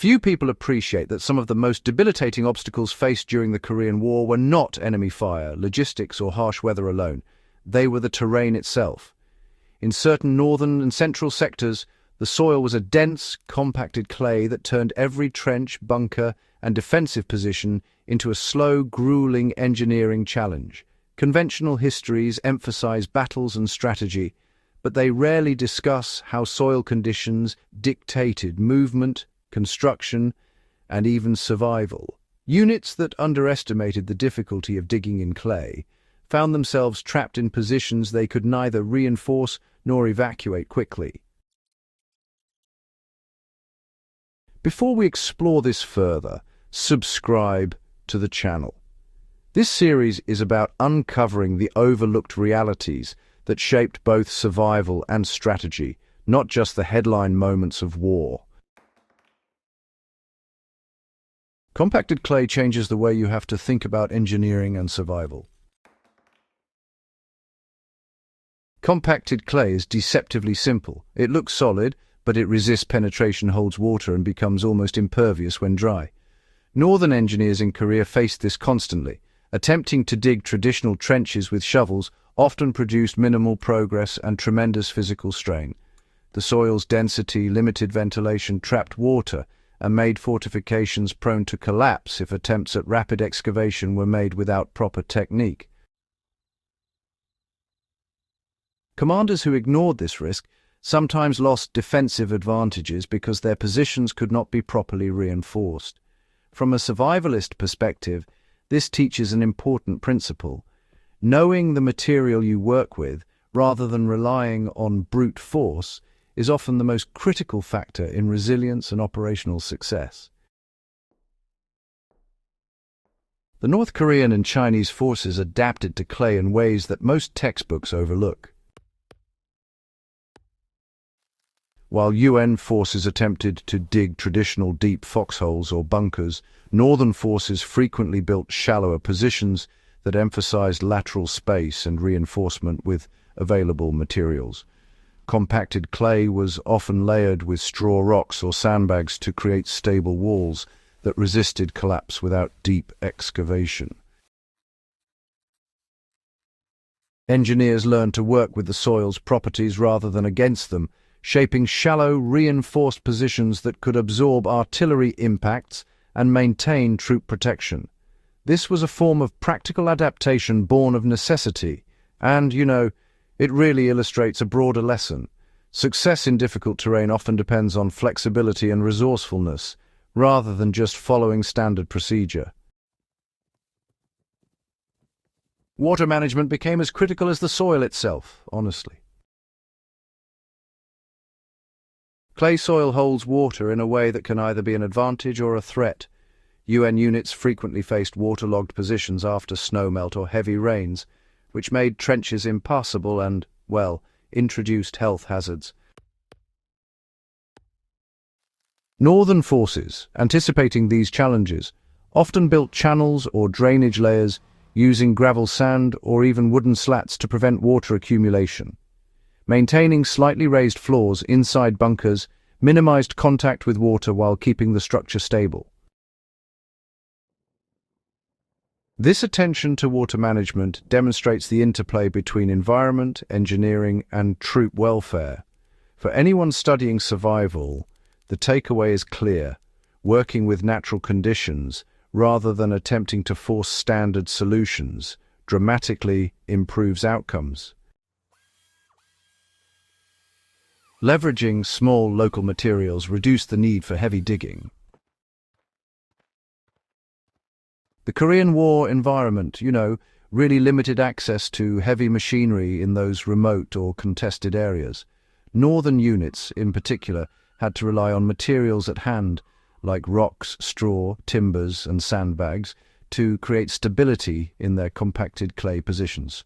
Few people appreciate that some of the most debilitating obstacles faced during the Korean War were not enemy fire, logistics, or harsh weather alone. They were the terrain itself. In certain northern and central sectors, the soil was a dense, compacted clay that turned every trench, bunker, and defensive position into a slow, grueling engineering challenge. Conventional histories emphasize battles and strategy, but they rarely discuss how soil conditions dictated movement, construction, and even survival. Units that underestimated the difficulty of digging in clay found themselves trapped in positions they could neither reinforce nor evacuate quickly. Before we explore this further, subscribe to the channel. This series is about uncovering the overlooked realities that shaped both survival and strategy, not just the headline moments of war. Compacted clay changes the way you have to think about engineering and survival. Compacted clay is deceptively simple. It looks solid, but it resists penetration, holds water, and becomes almost impervious when dry. Northern engineers in Korea faced this constantly. Attempting to dig traditional trenches with shovels often produced minimal progress and tremendous physical strain. The soil's density, limited ventilation, trapped water, and made fortifications prone to collapse if attempts at rapid excavation were made without proper technique. Commanders who ignored this risk sometimes lost defensive advantages because their positions could not be properly reinforced. From a survivalist perspective, this teaches an important principle. Knowing the material you work with, rather than relying on brute force, is often the most critical factor in resilience and operational success. The North Korean and Chinese forces adapted to clay in ways that most textbooks overlook. While UN forces attempted to dig traditional deep foxholes or bunkers, Northern forces frequently built shallower positions that emphasized lateral space and reinforcement with available materials. Compacted clay was often layered with straw rocks or sandbags to create stable walls that resisted collapse without deep excavation. Engineers learned to work with the soil's properties rather than against them, shaping shallow, reinforced positions that could absorb artillery impacts and maintain troop protection. This was a form of practical adaptation born of necessity, and, it really illustrates a broader lesson. Success in difficult terrain often depends on flexibility and resourcefulness, rather than just following standard procedure. Water management became as critical as the soil itself, honestly. Clay soil holds water in a way that can either be an advantage or a threat. UN units frequently faced waterlogged positions after snowmelt or heavy rains, which made trenches impassable and, introduced health hazards. Northern forces, anticipating these challenges, often built channels or drainage layers using gravel, sand, or even wooden slats to prevent water accumulation. Maintaining slightly raised floors inside bunkers minimized contact with water while keeping the structure stable. This attention to water management demonstrates the interplay between environment, engineering, and troop welfare. For anyone studying survival, the takeaway is clear: working with natural conditions rather than attempting to force standard solutions dramatically improves outcomes. Leveraging small local materials reduced the need for heavy digging. The Korean War environment, really limited access to heavy machinery in those remote or contested areas. Northern units, in particular, had to rely on materials at hand, like rocks, straw, timbers, and sandbags, to create stability in their compacted clay positions.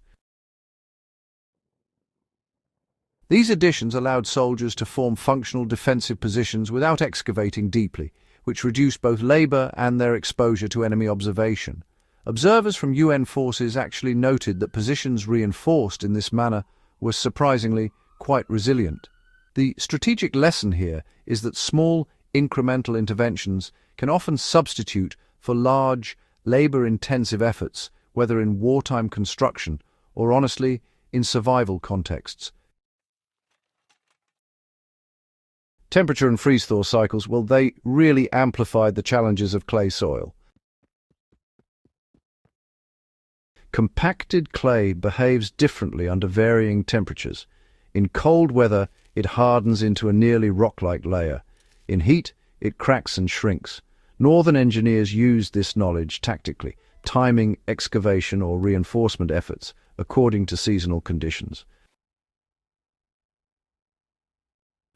These additions allowed soldiers to form functional defensive positions without excavating deeply, which reduced both labor and their exposure to enemy observation. Observers from UN forces actually noted that positions reinforced in this manner were surprisingly quite resilient. The strategic lesson here is that small, incremental interventions can often substitute for large, labor-intensive efforts, whether in wartime construction or, honestly, in survival contexts. Temperature and freeze-thaw cycles, well, they really amplified the challenges of clay soil. Compacted clay behaves differently under varying temperatures. In cold weather, it hardens into a nearly rock-like layer. In heat, it cracks and shrinks. Northern engineers used this knowledge tactically, timing excavation or reinforcement efforts according to seasonal conditions.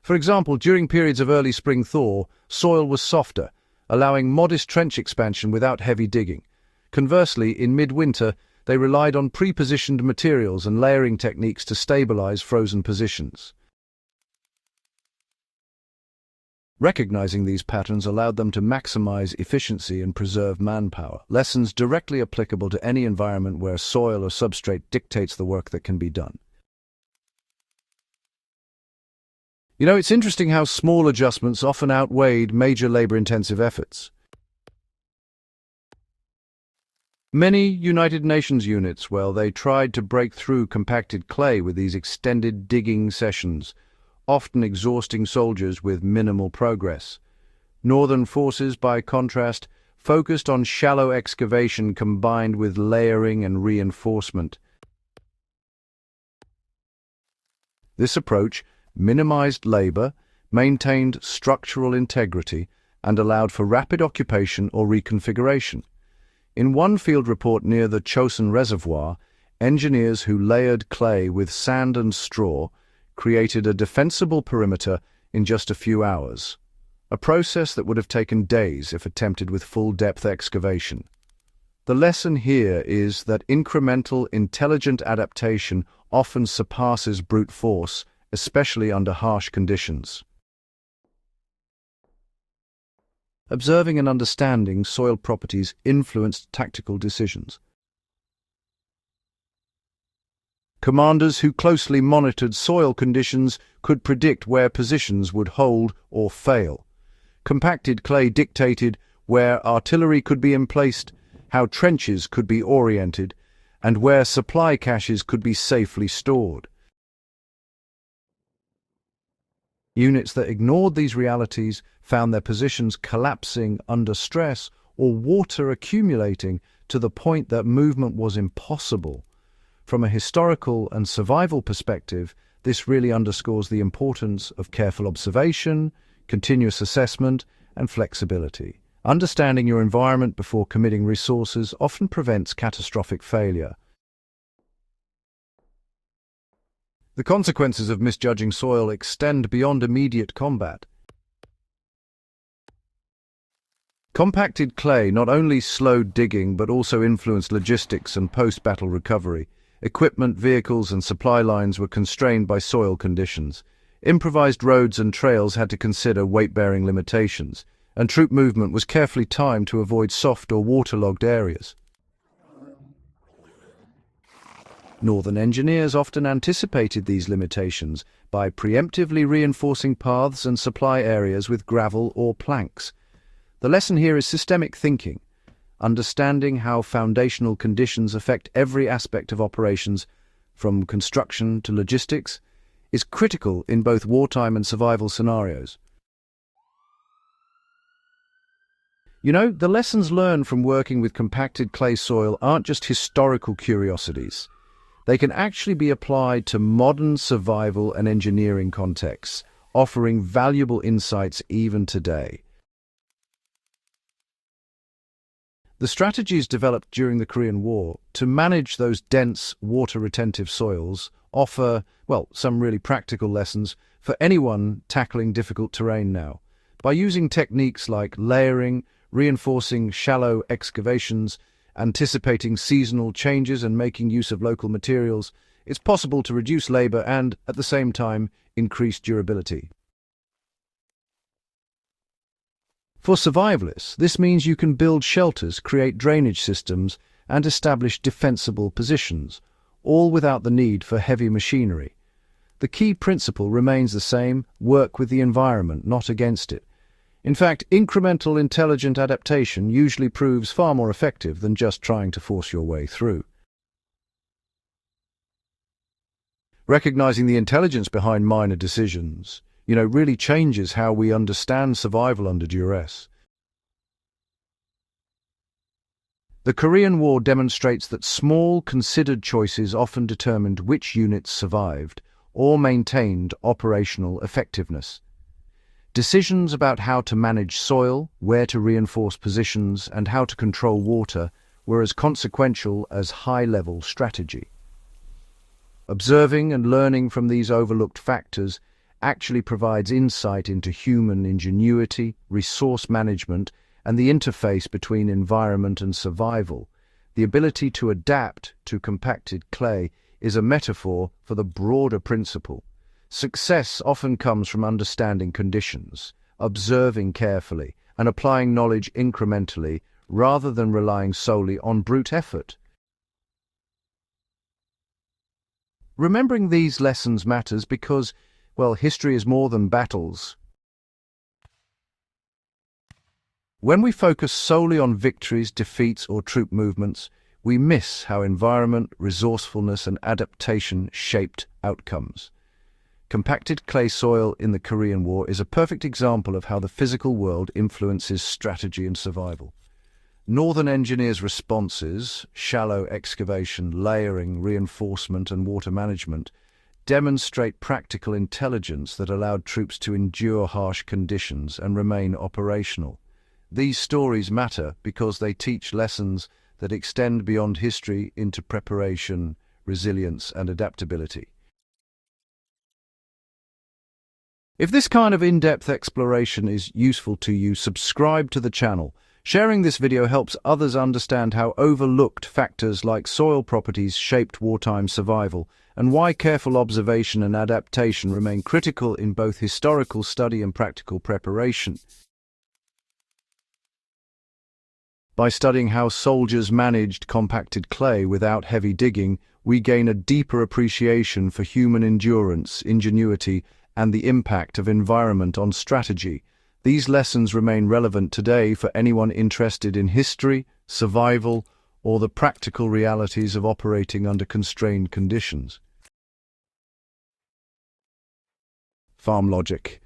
For example, during periods of early spring thaw, soil was softer, allowing modest trench expansion without heavy digging. Conversely, in midwinter, they relied on pre-positioned materials and layering techniques to stabilize frozen positions. Recognizing these patterns allowed them to maximize efficiency and preserve manpower, lessons directly applicable to any environment where soil or substrate dictates the work that can be done. You know, it's interesting how small adjustments often outweighed major labor-intensive efforts. Many United Nations units, well, they tried to break through compacted clay with these extended digging sessions, often exhausting soldiers with minimal progress. Northern forces, by contrast, focused on shallow excavation combined with layering and reinforcement. This approach minimized labor, maintained structural integrity, and allowed for rapid occupation or reconfiguration. In one field report near the Chosin Reservoir, engineers who layered clay with sand and straw created a defensible perimeter in just a few hours, a process that would have taken days if attempted with full-depth excavation. The lesson here is that incremental, intelligent adaptation often surpasses brute force, especially under harsh conditions. Observing and understanding soil properties influenced tactical decisions. Commanders who closely monitored soil conditions could predict where positions would hold or fail. Compacted clay dictated where artillery could be emplaced, how trenches could be oriented, and where supply caches could be safely stored. Units that ignored these realities found their positions collapsing under stress or water accumulating to the point that movement was impossible. From a historical and survival perspective, this really underscores the importance of careful observation, continuous assessment, and flexibility. Understanding your environment before committing resources often prevents catastrophic failure. The consequences of misjudging soil extend beyond immediate combat. Compacted clay not only slowed digging but also influenced logistics and post-battle recovery. Equipment, vehicles, and supply lines were constrained by soil conditions. Improvised roads and trails had to consider weight-bearing limitations, and troop movement was carefully timed to avoid soft or waterlogged areas. Northern engineers often anticipated these limitations by preemptively reinforcing paths and supply areas with gravel or planks. The lesson here is systemic thinking. Understanding how foundational conditions affect every aspect of operations, from construction to logistics, is critical in both wartime and survival scenarios. You know, the lessons learned from working with compacted clay soil aren't just historical curiosities. They can actually be applied to modern survival and engineering contexts, offering valuable insights even today. The strategies developed during the Korean War to manage those dense, water-retentive soils offer, well, some really practical lessons for anyone tackling difficult terrain now. By using techniques like layering, reinforcing shallow excavations, anticipating seasonal changes and making use of local materials, it's possible to reduce labor and, at the same time, increase durability. For survivalists, this means you can build shelters, create drainage systems, and establish defensible positions, all without the need for heavy machinery. The key principle remains the same: work with the environment, not against it. In fact, incremental intelligent adaptation usually proves far more effective than just trying to force your way through. Recognizing the intelligence behind minor decisions, really changes how we understand survival under duress. The Korean War demonstrates that small, considered choices often determined which units survived or maintained operational effectiveness. Decisions about how to manage soil, where to reinforce positions, and how to control water were as consequential as high-level strategy. Observing and learning from these overlooked factors actually provides insight into human ingenuity, resource management, and the interface between environment and survival. The ability to adapt to compacted clay is a metaphor for the broader principle. Success often comes from understanding conditions, observing carefully, and applying knowledge incrementally rather than relying solely on brute effort. Remembering these lessons matters because, history is more than battles. When we focus solely on victories, defeats, or troop movements, we miss how environment, resourcefulness, and adaptation shaped outcomes. Compacted clay soil in the Korean War is a perfect example of how the physical world influences strategy and survival. Northern engineers' responses, shallow excavation, layering, reinforcement, and water management, demonstrate practical intelligence that allowed troops to endure harsh conditions and remain operational. These stories matter because they teach lessons that extend beyond history into preparation, resilience, and adaptability. If this kind of in-depth exploration is useful to you, subscribe to the channel. Sharing this video helps others understand how overlooked factors like soil properties shaped wartime survival and why careful observation and adaptation remain critical in both historical study and practical preparation. By studying how soldiers managed compacted clay without heavy digging, we gain a deeper appreciation for human endurance, ingenuity, and the impact of environment on strategy. These lessons remain relevant today for anyone interested in history, survival, or the practical realities of operating under constrained conditions. Farm logic.